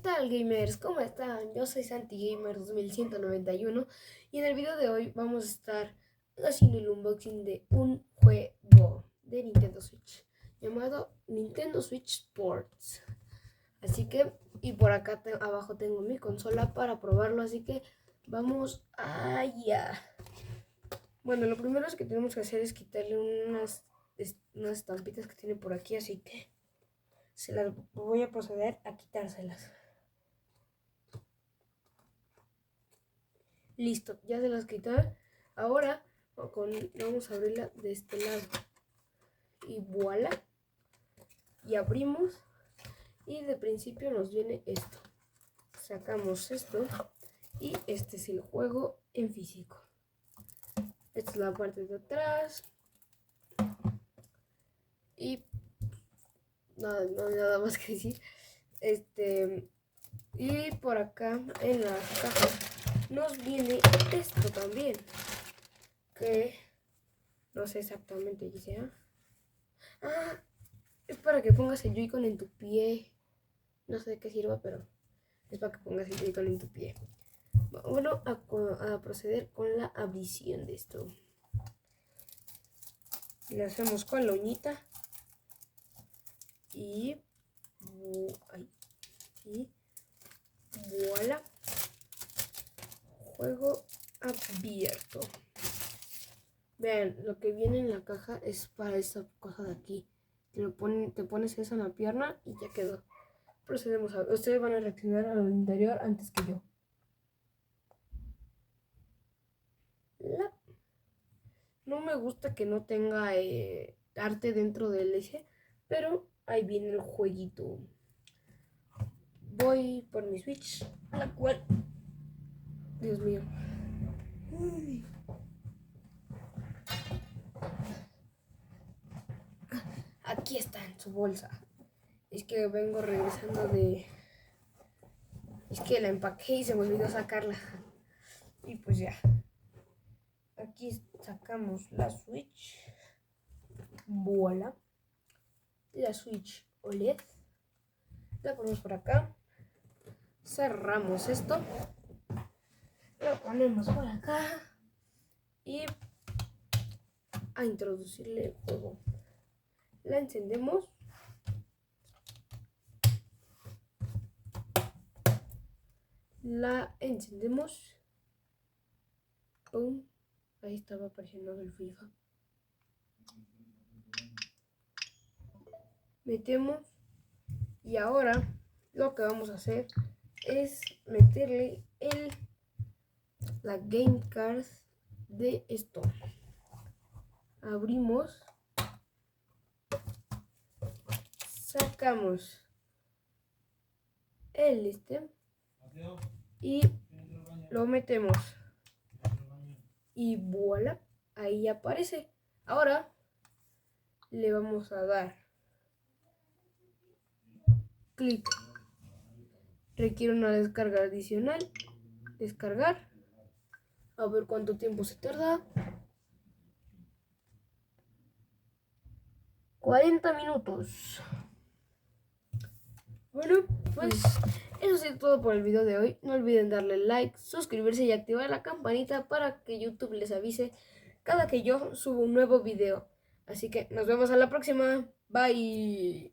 tal, gamers? ¿Cómo están? Yo soy SantiGamer2191 y en el video de hoy vamos a estar haciendo el unboxing de un juego de Nintendo Switch llamado Nintendo Switch Sports. Así que, y por acá abajo tengo mi consola para probarlo, así que vamos allá. Bueno, lo primero que tenemos que hacer es quitarle unas estampitas que tiene por aquí, así que se las voy a proceder a quitárselas. Listo, ya se las quité. Ahora vamos a abrirla de este lado. Y voilà. Y abrimos. Y de principio nos viene esto. Sacamos esto. Y este es el juego en físico. Esta es la parte de atrás. Y nada, no hay nada más que decir. Y por acá en la caja nos viene esto también. Que no sé exactamente qué sea. Ah, es para que pongas el Joy-Con en tu pie. No sé de qué sirva, pero es para que pongas el Joy-Con en tu pie. Bueno, a proceder con la abrición de esto. Le hacemos con la uñita. Y voilà. Juego abierto. Vean, lo que viene en la caja es para esta cosa de aquí. Te pones eso en la pierna y ya quedó. Procedemos a... Ustedes van a reaccionar a lo interior antes que yo. No me gusta que no tenga arte dentro del eje, pero ahí viene el jueguito. Voy por mi Switch, la cual... Dios mío. Uy. Aquí está en su bolsa. Es que vengo regresando de... Es que la empaqué y se me olvidó sacarla. Y pues ya. Aquí sacamos la Switch. Voilà. La Switch OLED. La ponemos por acá. Cerramos esto. Lo ponemos por acá. Y a introducirle el juego. La encendemos. La encendemos. ¡Pum! Ahí estaba apareciendo el FIFA. Metemos. Y ahora lo que vamos a hacer es meterle la game card de esto. Abrimos. Sacamos el y lo metemos. Y voilà, ahí aparece. Ahora le vamos a dar clic. Requiere una descarga adicional. Descargar. A ver cuánto tiempo se tarda. 40 minutos. Bueno, pues eso es todo por el video de hoy. No olviden darle like, suscribirse y activar la campanita para que YouTube les avise cada que yo subo un nuevo video. Así que nos vemos a la próxima. Bye.